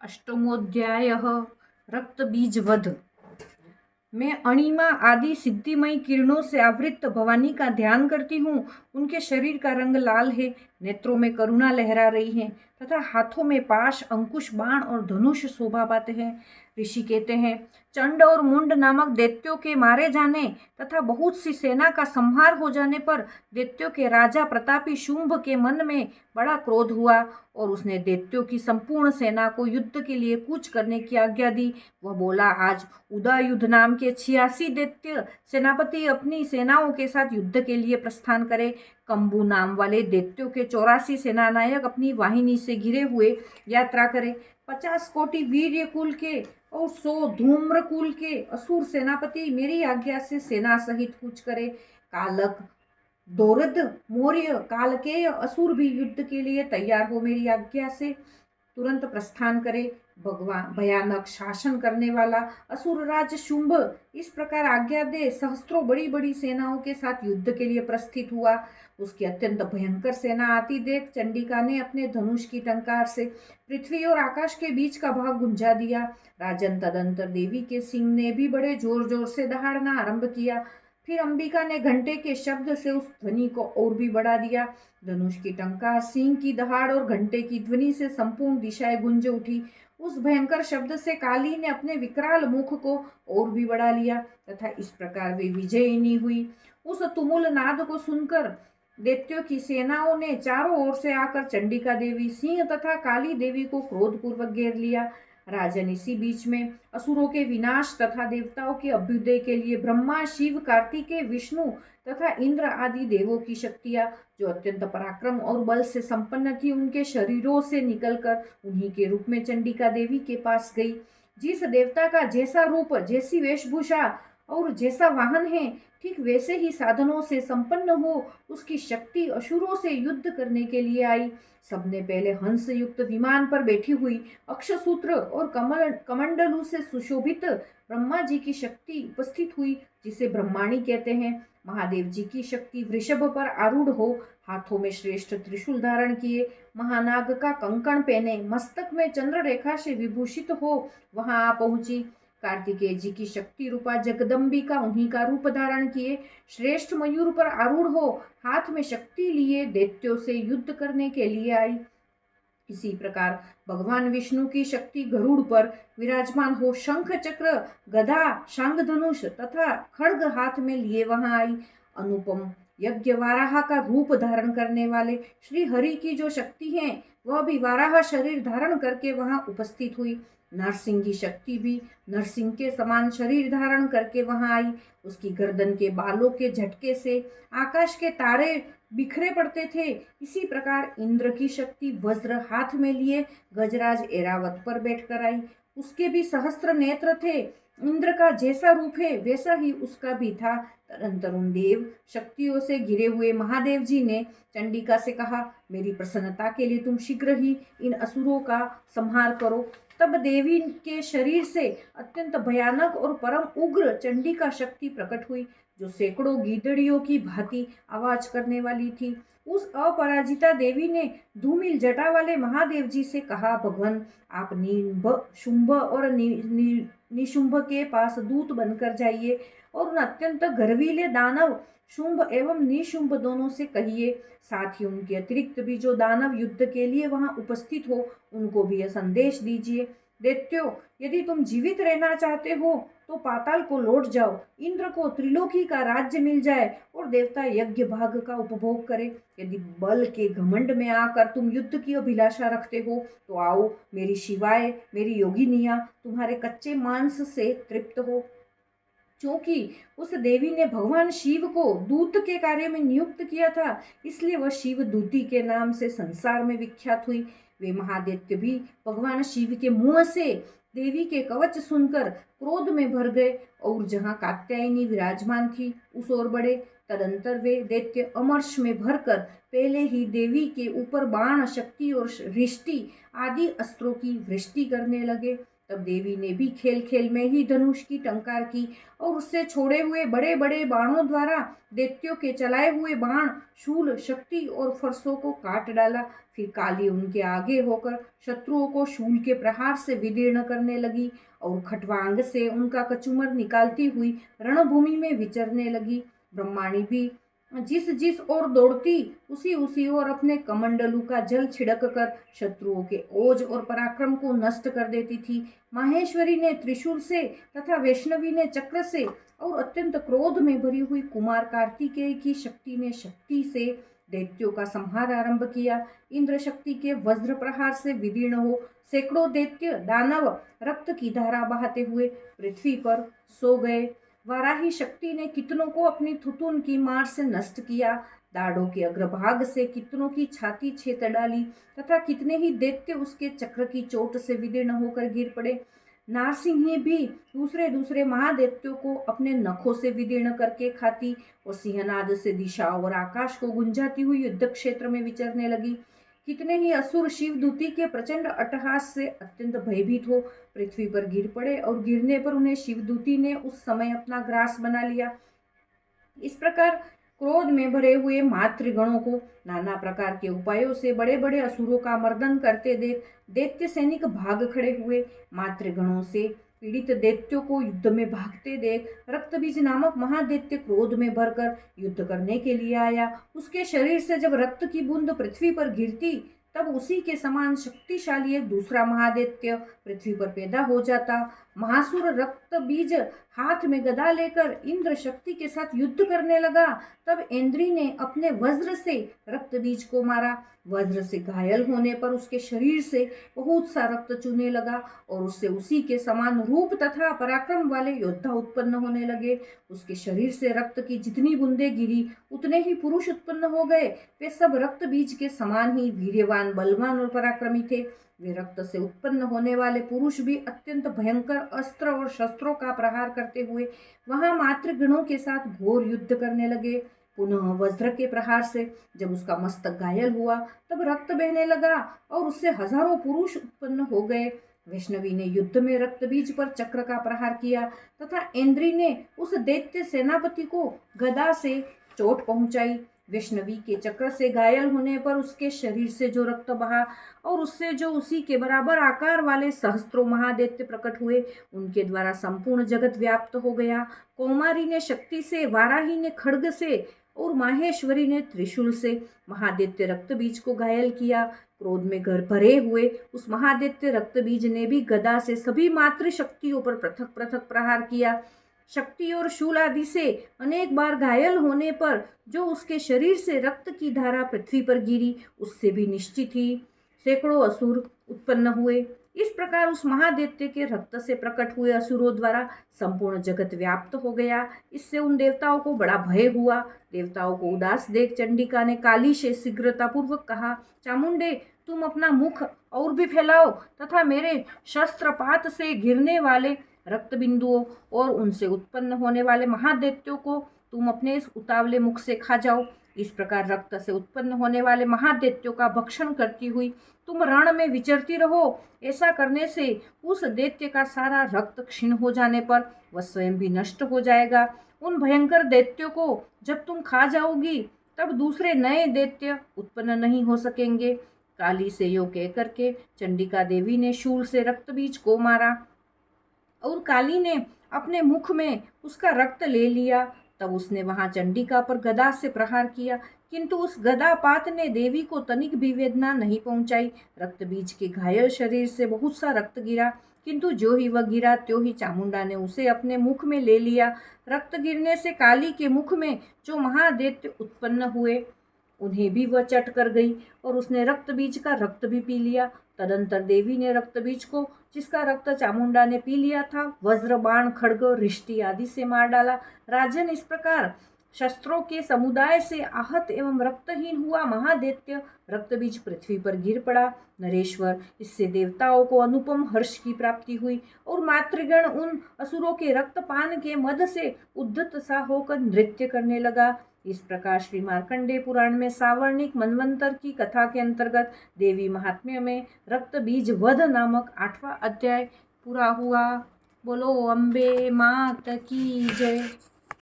अष्टमोऽध्यायः रक्तबीजवध। मैं अणिमा आदि सिद्धिमयी किरणों से आवृत भवानी का ध्यान करती हूँ। उनके शरीर का रंग लाल है, नेत्रों में करुणा लहरा रही है तथा हाथों में पाश, अंकुश, बाण और धनुष शोभा पाते हैं। ऋषि कहते हैं, चंड और मुंड नामक दैत्यों के मारे जाने तथा बहुत सी सेना का संहार हो जाने पर दैत्यों के राजा प्रतापी शुंभ के मन में बड़ा क्रोध हुआ और उसने दैत्यों की संपूर्ण सेना को युद्ध के लिए कूच करने की आज्ञा दी। वह बोला, आज उदययुध नाम के 86 दैत्य सेनापति अपनी सेनाओं के साथ युद्ध के लिए प्रस्थान करे। कंबू नाम वाले दैत्यों के 84 सेनानायक अपनी वाहिनी से घिरे हुए यात्रा करे। 50 कोटि वीर्य कुल के और 100 धूम्र कुल के असुर सेनापति मेरी आज्ञा से सेना सहित कूच करे। कालक, दोरद, मौर्य, कालकेय असुर भी युद्ध के लिए तैयार हो मेरी आज्ञा से तुरंत प्रस्थान करे। भगवान भयानक शासन करने वाला असुरराज शुंभ इस प्रकार आज्ञा दे सहस्त्रों बड़ी बड़ी सेनाओं के साथ युद्ध के लिए प्रस्थित हुआ। उसकी अत्यंत भयंकर सेना आती देख चंडिका ने अपने धनुष की टंकार से पृथ्वी और आकाश के बीच का भाग गुंजा दिया। राजन तदंतर देवी के सिंह ने भी बड़े जोर जोर से दहाड़ना आरंभ किया। फिर अंबिका ने घंटे के शब्द से उस ध्वनि को और भी बढ़ा दिया। धनुष की टंकार, सिंह की दहाड़ और घंटे की ध्वनि से संपूर्ण दिशाएं गूंज उठी। उस भयंकर शब्द से काली ने अपने विकराल मुख को और भी बढ़ा लिया तथा इस प्रकार वे विजयिनी हुई। उस तुमुल नाद को सुनकर दैत्यों की सेनाओं ने चारों ओर से आकर चंडिका देवी, सिंह तथा काली देवी को क्रोधपूर्वक घेर लिया। राजन, इसी बीच में असुरों के विनाश तथा देवताओं के अभ्युदय के लिए ब्रह्मा, शिव, कार्तिकेय, विष्णु तथा इंद्र आदि देवों की शक्तियां, जो अत्यंत पराक्रम और बल से संपन्न थी, उनके शरीरों से निकलकर उन्हीं के रूप में चंडिका देवी के पास गई। जिस देवता का जैसा रूप, जैसी वेशभूषा और जैसा वाहन है, ठीक वैसे ही साधनों से संपन्न हो उसकी शक्ति असुरों से युद्ध करने के लिए आई। सबने पहले हंस युक्त विमान पर बैठी हुई अक्षसूत्र और कमंडलू से सुशोभित ब्रह्मा जी की शक्ति उपस्थित हुई, जिसे ब्रह्माणी कहते हैं। महादेव जी की शक्ति वृषभ पर आरूढ़ हो, हाथों में श्रेष्ठ त्रिशूल धारण किए, महानाग का कंकण पहने, मस्तक में चंद्र रेखा से विभूषित हो वहां आ पहुंची। कार्तिकेय जी की शक्ति रूपा जगदम्बिका उन्हीं का रूप धारण किए श्रेष्ठ मयूर पर आरूढ़ हो, हाथ में शक्ति लिए दैत्यों से युद्ध करने के लिए आई। इसी प्रकार भगवान विष्णु की शक्ति गरुड़ पर विराजमान हो शंख, चक्र, गदा, शांग धनुष तथा खड्ग हाथ में लिए वहां आई। अनुपम यज्ञ वाराह का रूप धारण करने वाले श्री हरि की जो शक्ति है, वह भी वाराह शरीर धारण करके वहां उपस्थित हुई। नरसिंह की शक्ति भी नरसिंह के समान शरीर धारण करके वहां आई। उसकी गर्दन के बालों के झटके से आकाश के तारे बिखरे पड़ते थे। इसी प्रकार इंद्र की शक्ति वज्र हाथ में लिए गजराज एरावत पर बैठकर आई। उसके भी सहस्त्र नेत्र थे। इंद्र का जैसा रूप है वैसा ही उसका भी था। तदंतर उन देव शक्तियों से घिरे हुए महादेव जी ने चंडिका से कहा, मेरी प्रसन्नता के लिए तुम शीघ्र ही इन असुरों का संहार करो। तब देवी के शरीर से अत्यंत भयानक और परम उग्र चंडिका शक्ति प्रकट हुई, जो सैकड़ों गीदड़ियों की भांति आवाज करने वाली थी। उस अपराजिता देवी ने धूमिल जटा वाले महादेव जी से कहा, भगवान, आप निंभ, शुंभ और निशुंभ के पास दूत बनकर जाइए और उन अत्यंत गर्वीले दानव शुंभ एवं निशुंभ दोनों से कहिए, साथ ही उनके अतिरिक्त भी जो दानव युद्ध के लिए वहां उपस्थित हो उनको भी यह संदेश दीजिए, दैत्यो, यदि तुम जीवित रहना चाहते हो तो पाताल को लौट जाओ, इंद्र को त्रिलोकी का राज्य मिल जाए और देवता यज्ञ भाग का उपभोग करे। यदि बल के घमंड में आकर तुम युद्ध की अभिलाषा रखते हो तो आओ, मेरी शिवाय, मेरी योगिनियां तुम्हारे कच्चे मांस से तृप्त हो। क्योंकि उस देवी ने भगवान शिव को दूत के कार्य में नियुक्त किया था, इसलिए वह शिव दूती के नाम से संसार में विख्यात हुई। वे महादैत्य भी भगवान शिव के मुंह से देवी के कवच सुनकर क्रोध में भर गए और जहाँ कात्यायनी विराजमान थी उस ओर बढ़े। तदंतर वे दैत्य अमर्ष में भरकर पहले ही देवी के ऊपर बाण, शक्ति और रिष्टि आदि अस्त्रों की वृष्टि करने लगे। तब देवी ने भी खेल खेल में ही धनुष की टंकार की और उससे छोड़े हुए बड़े बड़े बाणों द्वारा दैत्यों के चलाए हुए बाण, शूल, शक्ति और फरसों को काट डाला। फिर काली उनके आगे होकर शत्रुओं को शूल के प्रहार से विदीर्ण करने लगी और खटवांग से उनका कचूमर निकालती हुई रणभूमि में विचरने लगी। ब्रह्माणी भी जिस जिस ओर दौड़ती उसी उसी ओर अपने कमंडलू का जल छिड़क कर शत्रुओं के ओज और पराक्रम को नष्ट कर देती थी। माहेश्वरी ने त्रिशूल से तथा वैष्णवी ने चक्र से और अत्यंत क्रोध में भरी हुई कुमार कार्तिकेय की शक्ति ने शक्ति से दैत्यों का संहार आरंभ किया। इंद्र शक्ति के वज्र प्रहार से विदीर्ण हो सैकड़ों दैत्य दानव रक्त की धारा बहाते हुए पृथ्वी पर सो गए। वाराही शक्ति ने कितनों को अपनी थुतुन की मार से नष्ट किया। दाढ़ों के अग्रभाग से कितनों की छाती छेद डाली तथा कितने ही दैत्य उसके चक्र की चोट से विदीर्ण होकर गिर पड़े। नारसिंही भी दूसरे दूसरे महादैत्यों को अपने नखों से विदीर्ण करके खाती और सिंहनाद से दिशा और आकाश को गुंजाती हुई युद्ध क्षेत्र में विचरने लगी। कितने ही असुर शिवदूती के प्रचंड अट्टहास से अत्यंत भयभीत हो पृथ्वी पर गिर पड़े और गिरने पर उन्हें शिवदूती ने उस समय अपना ग्रास बना लिया। इस प्रकार क्रोध में भरे हुए मातृगणों को नाना प्रकार के उपायों से बड़े बड़े असुरों का मर्दन करते देख दैत्य सैनिक भाग खड़े हुए। मातृगणों से पीड़ित दैत्यों को युद्ध में भागते देख रक्तबीज नामक महादैत्य क्रोध में भरकर युद्ध करने के लिए आया। उसके शरीर से जब रक्त की बूंद पृथ्वी पर गिरती तब उसी के समान शक्तिशाली एक दूसरा महादैत्य पृथ्वी पर पैदा हो जाता। महासुर रक्त बीज हाथ में गदा लेकर इंद्र शक्ति के साथ युद्ध करने लगा। तब इंद्री ने अपने वज्र से रक्त बीज को मारा। वज्र से घायल होने पर उसके शरीर से बहुत सा रक्त चूने लगा और उससे उसी के समान रूप तथा पराक्रम वाले योद्धा उत्पन्न होने लगे। उसके शरीर से रक्त की जितनी बूंदें गिरी उतने ही पुरुष उत्पन्न हो गए। वे सब रक्त बीज के समान ही वीर्यवान, बलवान और पराक्रमी थे। वे रक्त से उत्पन्न होने वाले पुरुष भी अत्यंत भयंकर अस्त्र और शस्त्रों का प्रहार करते हुए वहां मातृगणों के साथ घोर युद्ध करने लगे। पुनः वज्र के प्रहार से जब उसका मस्तक घायल हुआ तब रक्त बहने लगा और उससे हजारों पुरुष उत्पन्न हो गए। वैष्णवी ने युद्ध में रक्तबीज पर चक्र का प्रहार किया तथा इंद्री ने उस दैत्य सेनापति को गदा से चोट पहुंचाई। वैष्णवी के चक्र से घायल होने पर उसके शरीर से जो रक्त बहा और उससे जो उसी के बराबर आकार वाले सहस्त्रों महादैत्य प्रकट हुए उनके द्वारा संपूर्ण जगत व्याप्त हो गया। कौमारी ने शक्ति से, वाराही ने खड्ग से और माहेश्वरी ने त्रिशूल से महादैत्य रक्तबीज को घायल किया। क्रोध में घर भरे हुए उस महादैत्य रक्तबीज ने भी गदा से सभी मातृशक्तियों पर पृथक पृथक प्रहार किया। शक्ति और शूल आदि से अनेक बार घायल होने पर जो उसके शरीर से रक्त की धारा पृथ्वी पर गिरी उससे भी निश्चित ही सैकड़ों असुर उत्पन्न हुए। इस प्रकार उस महादैत्य के रक्त से प्रकट हुए असुरों द्वारा संपूर्ण जगत व्याप्त हो गया। इससे उन देवताओं को बड़ा भय हुआ। देवताओं को उदास देख चंडिका ने काली से शीघ्रतापूर्वक कहा, चामुंडे, तुम अपना मुख और भी फैलाओ तथा मेरे शस्त्रपात से गिरने वाले रक्त बिंदुओं और उनसे उत्पन्न होने वाले महादैत्यों को तुम अपने इस उतावले मुख से खा जाओ। इस प्रकार रक्त से उत्पन्न होने वाले महादैत्यों का भक्षण करती हुई तुम रण में विचरती रहो। ऐसा करने से उस दैत्य का सारा रक्त क्षीण हो जाने पर वह स्वयं भी नष्ट हो जाएगा। उन भयंकर दैत्यों को जब तुम खा जाओगी तब दूसरे नए दैत्य उत्पन्न नहीं हो सकेंगे। काली से यो कह करके चंडिका देवी ने शूल से रक्तबीज को मारा और काली ने अपने मुख में उसका रक्त ले लिया। तब उसने वहां चंडिका पर गदा से प्रहार किया, किंतु उस गदापात ने देवी को तनिक भी वेदना नहीं पहुंचाई। रक्तबीज के घायल शरीर से बहुत सा रक्त गिरा, किंतु जो ही वह गिरा त्यों ही चामुंडा ने उसे अपने मुख में ले लिया। रक्त गिरने से काली के मुख में जो महादैत्य उत्पन्न हुए उन्हें भी वह चट कर गई और उसने रक्तबीज का रक्त भी पी लिया। तदंतर देवी ने रक्तबीज को, जिसका रक्त चामुंडा ने पी लिया था, वज्र, बाण, खड्ग, रिष्टि आदि से मार डाला। राजन, इस प्रकार शस्त्रों के समुदाय से आहत एवं रक्तहीन हुआ महादैत्य रक्तबीज पृथ्वी पर गिर पड़ा। नरेश्वर, इससे देवताओं को अनुपम हर्ष की प्राप्ति हुई और मातृगण उन असुरों के रक्तपान के मद से उद्धत सा होकर नृत्य करने लगा। इस प्रकार श्री मार्कंडेय पुराण में सावर्णिक मनवंतर की कथा के अंतर्गत देवी महात्म्य में रक्त बीज वध नामक 8वां अध्याय पूरा हुआ। बोलो अम्बे मात की जय।